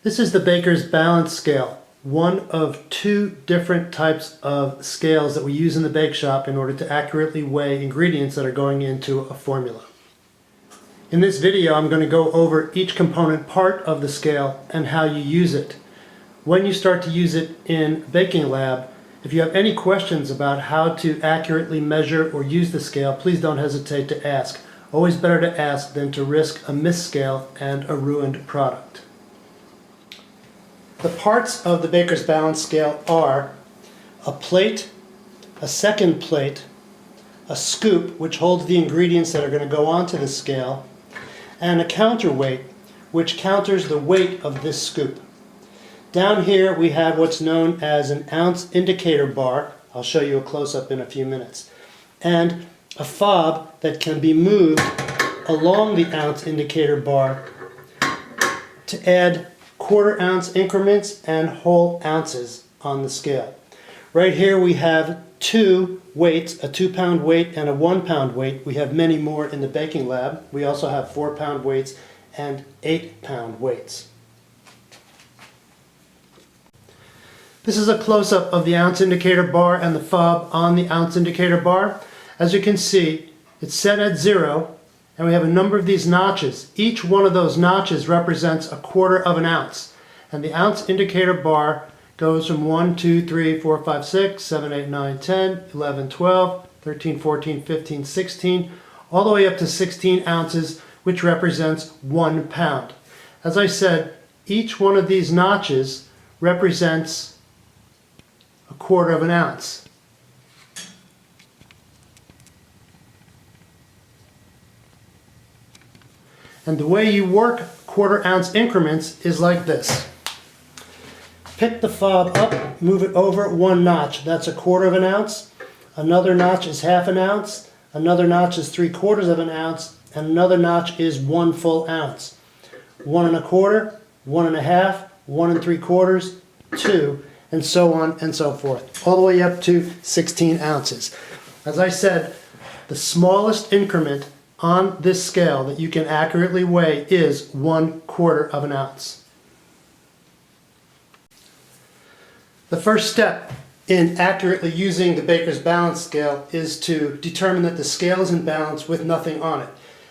This is the Baker's Balance Scale, one of two different types of scales that we use in the bake shop in order to accurately weigh ingredients that are going into a formula. In this video, I'm going to go over each component part of the scale and how you use it. When you start to use it in Baking Lab, if you have any questions about how to accurately measure or use the scale, please don't hesitate to ask. Always better to ask than to risk a missed scale and a ruined product. The parts of the Baker's Balance Scale are a plate, a second plate, a scoop which holds the ingredients that are going to go onto the scale, and a counterweight which counters the weight of this scoop. Down here we have what's known as an ounce indicator bar. I'll show you a close-up in a few minutes. And a fob that can be moved along the ounce indicator bar to add quarter-ounce increments and whole ounces on the scale. Right here we have two weights, a 2-pound weight and a 1-pound weight. We have many more in the Baking Lab. We also have 4-pound weights and 8-pound weights. This is a close-up of the ounce indicator bar and the fob on the ounce indicator bar. As you can see, it's set at 0, and we have a number of these notches. Each one of those notches represents a quarter of an ounce. And the ounce indicator bar goes from 1, 2, 3, 4, 5, 6, 7, 8, 9, 10, 11, 12, 13, 14, 15, 16, all the way up to 16 ounces, which represents 1 pound. As I said, each one of these notches represents a quarter of an ounce. And the way you work quarter-ounce increments is like this. Pick the fob up, move it over 1 notch. That's a quarter of an ounce. Another notch is half an ounce. Another notch is 3/4 of an ounce. And another notch is 1 full ounce. 1 1/4, 1 1/2, 1 3/4, 2, and so on and so forth, all the way up to 16 ounces. As I said, the smallest increment on this scale that you can accurately weigh is 1/4 of an ounce. The first step in accurately using the Baker's Balance Scale is to determine that the scale is in balance with nothing on it.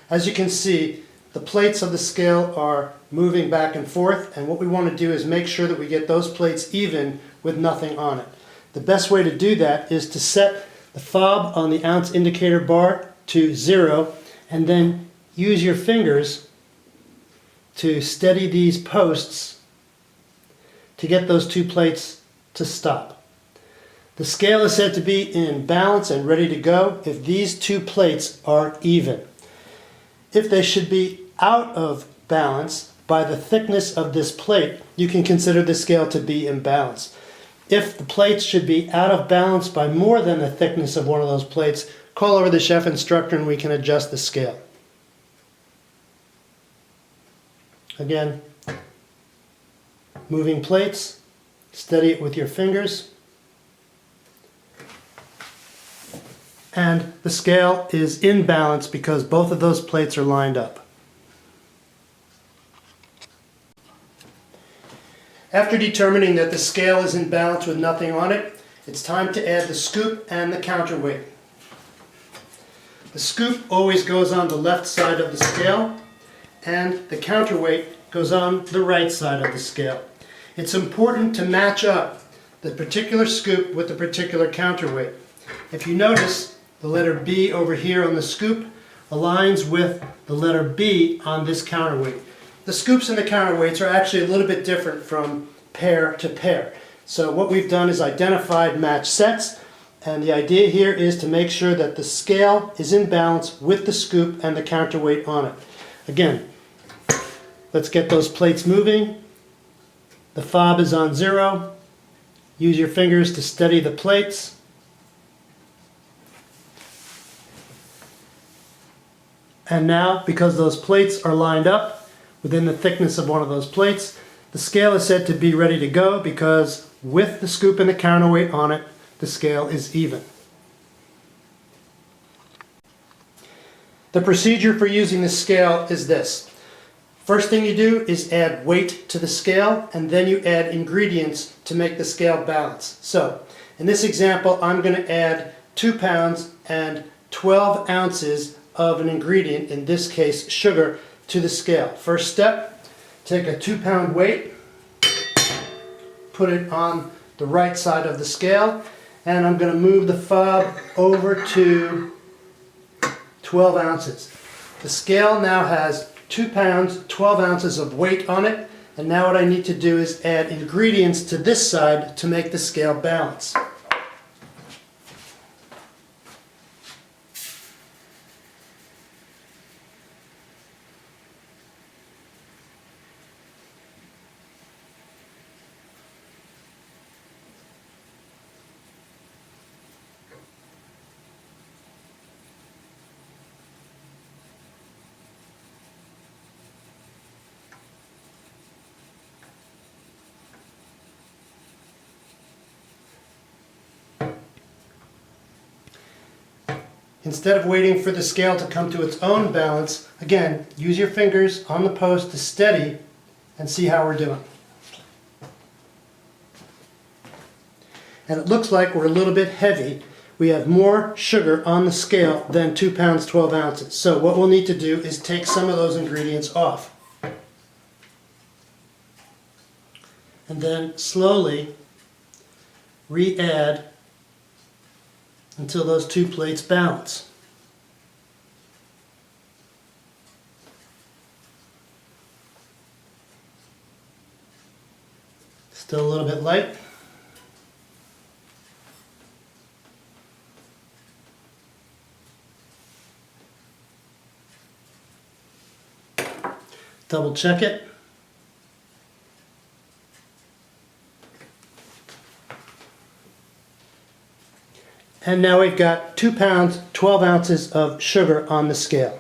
As you can see, the plates of the scale are moving back and forth, and what we want to do is make sure that we get those plates even with nothing on it. The best way to do that is to set the fob on the ounce indicator bar to 0, and then use your fingers to steady these posts to get those two plates to stop. The scale is said to be in balance and ready to go if these two plates are even. If they should be out of balance by the thickness of this plate, you can consider the scale to be imbalanced. If the plates should be out of balance by more than the thickness of one of those plates, call over the chef instructor and we can adjust the scale. Again, moving plates, steady it with your fingers, and the scale is in balance because both of those plates are lined up. After determining that the scale is in balance with nothing on it, it's time to add the scoop and the counterweight. The scoop always goes on the left side of the scale, and the counterweight goes on the right side of the scale. It's important to match up the particular scoop with the particular counterweight. If you notice, the letter B over here on the scoop aligns with the letter B on this counterweight. The scoops and the counterweights are actually a little bit different from pair to pair. So what we've done is identified match sets, and the idea here is to make sure that the scale is in balance with the scoop and the counterweight on it. Again, let's get those plates moving. The fob is on 0. Use your fingers to steady the plates. And now, because those plates are lined up within the thickness of one of those plates, the scale is said to be ready to go because with the scoop and the counterweight on it, the scale is even. The procedure for using the scale is this. First thing you do is add weight to the scale, and then you add ingredients to make the scale balance. So, in this example, I'm going to add 2 pounds and 12 ounces of an ingredient, in this case sugar, to the scale. First step, take a 2-pound weight, put it on the right side of the scale, and I'm going to move the fob over to 12 ounces. The scale now has 2 pounds, 12 ounces of weight on it, and now what I need to do is add ingredients to this side to make the scale balance. Instead of waiting for the scale to come to its own balance, again, use your fingers on the post to steady and see how we're doing. And it looks like we're a little bit heavy. We have more sugar on the scale than 2 pounds 12 ounces. So what we'll need to do is take some of those ingredients off. And then slowly re-add until those two plates balance. Still a little bit light. Double check it. And now we've got 2 pounds, 12 ounces of sugar on the scale.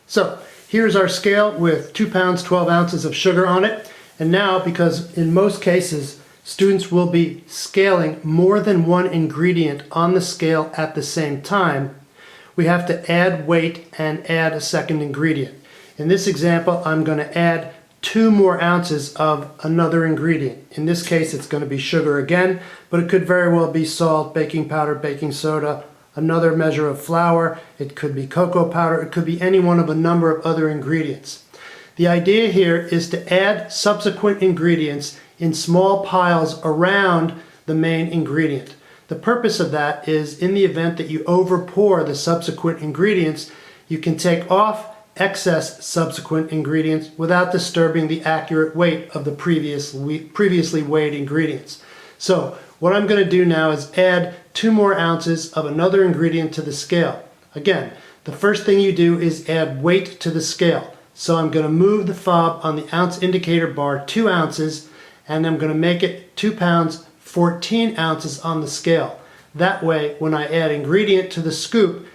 So here's our scale with 2 pounds, 12 ounces of sugar on it. And now, because in most cases, students will be scaling more than one ingredient on the scale at the same time, we have to add weight and add a second ingredient. In this example, I'm going to add 2 more ounces of another ingredient. In this case, it's going to be sugar again, but it could very well be salt, baking powder, baking soda, another measure of flour, it could be cocoa powder, it could be any one of a number of other ingredients. The idea here is to add subsequent ingredients in small piles around the main ingredient. The purpose of that is, in the event that you overpour the subsequent ingredients, you can take off excess subsequent ingredients without disturbing the accurate weight of the previously weighed ingredients. So what I'm going to do now is add 2 more ounces of another ingredient to the scale. Again, the first thing you do is add weight to the scale. So I'm going to move the fob on the ounce indicator bar 2 ounces, and I'm going to make it 2 pounds 14 ounces on the scale. That way, when I add ingredient to the scoop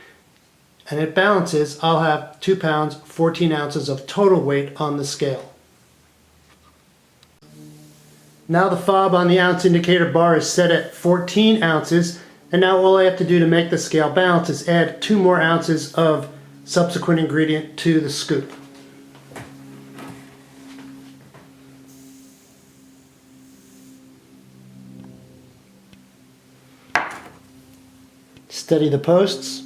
and it balances, I'll have 2 pounds 14 ounces of total weight on the scale. Now the fob on the ounce indicator bar is set at 14 ounces, and now all I have to do to make the scale balance is add 2 more ounces of subsequent ingredient to the scoop. Steady the posts.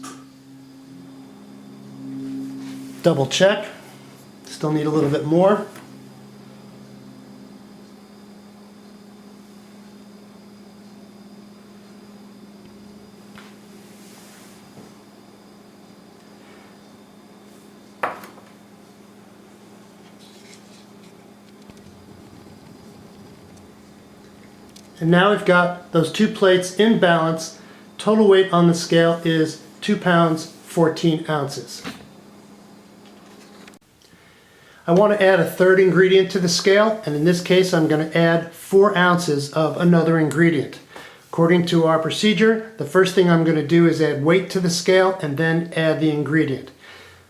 Double check. Still need a little bit more. And now we've got those 2 plates in balance. Total weight on the scale is 2 pounds 14 ounces. I want to add a third ingredient to the scale, and in this case I'm going to add 4 ounces of another ingredient. According to our procedure, the first thing I'm going to do is add weight to the scale and then add the ingredient.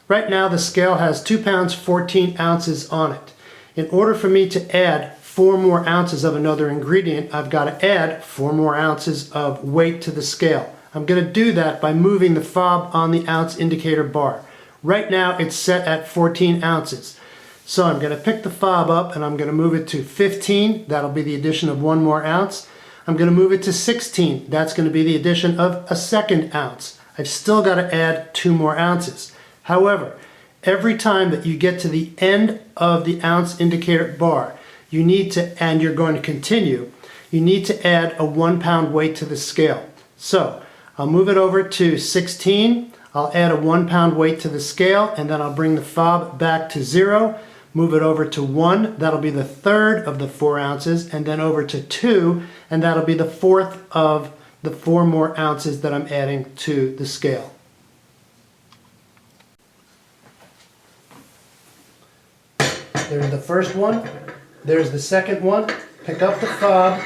Right now the scale has 2 pounds 14 ounces on it. In order for me to add 4 more ounces of another ingredient, I've got to add 4 more ounces of weight to the scale. I'm going to do that by moving the fob on the ounce indicator bar. Right now it's set at 14 ounces. So I'm going to pick the fob up and I'm going to move it to 15. That'll be the addition of 1 more ounce. I'm going to move it to 16. That's going to be the addition of a 2nd ounce. I've still got to add 2 more ounces. However, every time that you get to the end of the ounce indicator bar, you need to, and you're going to continue, you need to add a 1 pound weight to the scale. So I'll move it over to 16. I'll add a 1 pound weight to the scale, and then I'll bring the fob back to 0. Move it over to 1, that'll be the 3rd of the 4 ounces, and then over to 2, and that'll be the 4th of the 4 more ounces that I'm adding to the scale. There's the first one, there's the second one. Pick up the fob,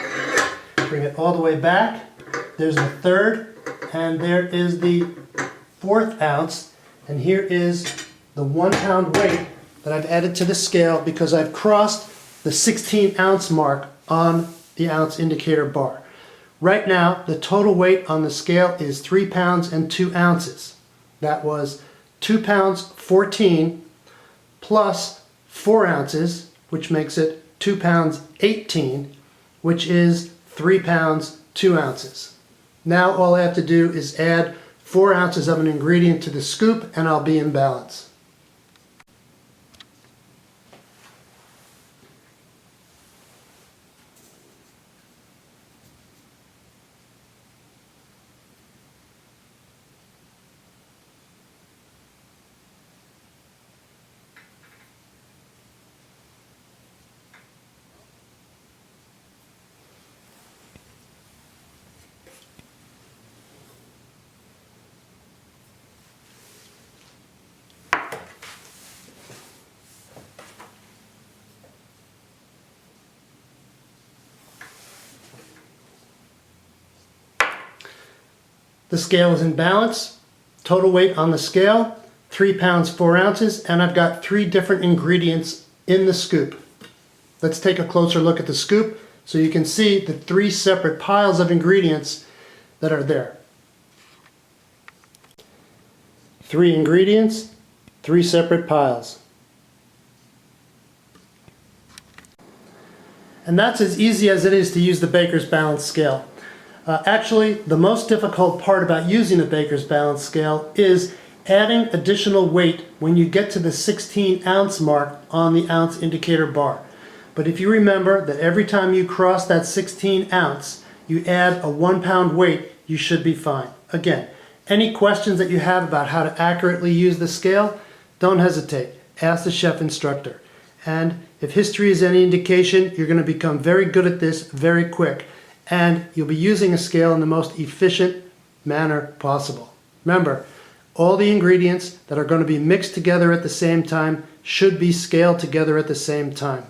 bring it all the way back. There's the 3rd, and there is the 4th ounce, and here is the 1 pound weight that I've added to the scale because I've crossed the 16 ounce mark on the ounce indicator bar. Right now, the total weight on the scale is 3 pounds and 2 ounces. That was 2 pounds 14 plus 4 ounces, which makes it 2 pounds 18, which is 3 pounds 2 ounces. Now all I have to do is add 4 ounces of an ingredient to the scoop and I'll be in balance. The scale is in balance. Total weight on the scale, 3 pounds 4 ounces, and I've got 3 different ingredients in the scoop. Let's take a closer look at the scoop so you can see the 3 separate piles of ingredients that are there. 3 ingredients, 3 separate piles. And that's as easy as it is to use the Baker's Balance Scale. Actually, the most difficult part about using a Baker's Balance Scale is adding additional weight when you get to the 16 ounce mark on the ounce indicator bar. But if you remember that every time you cross that 16 ounce, you add a 1 pound weight, you should be fine. Again, any questions that you have about how to accurately use the scale, don't hesitate. Ask the chef instructor. And if history is any indication, you're going to become very good at this very quick. And you'll be using a scale in the most efficient manner possible. Remember, all the ingredients that are going to be mixed together at the same time should be scaled together at the same time.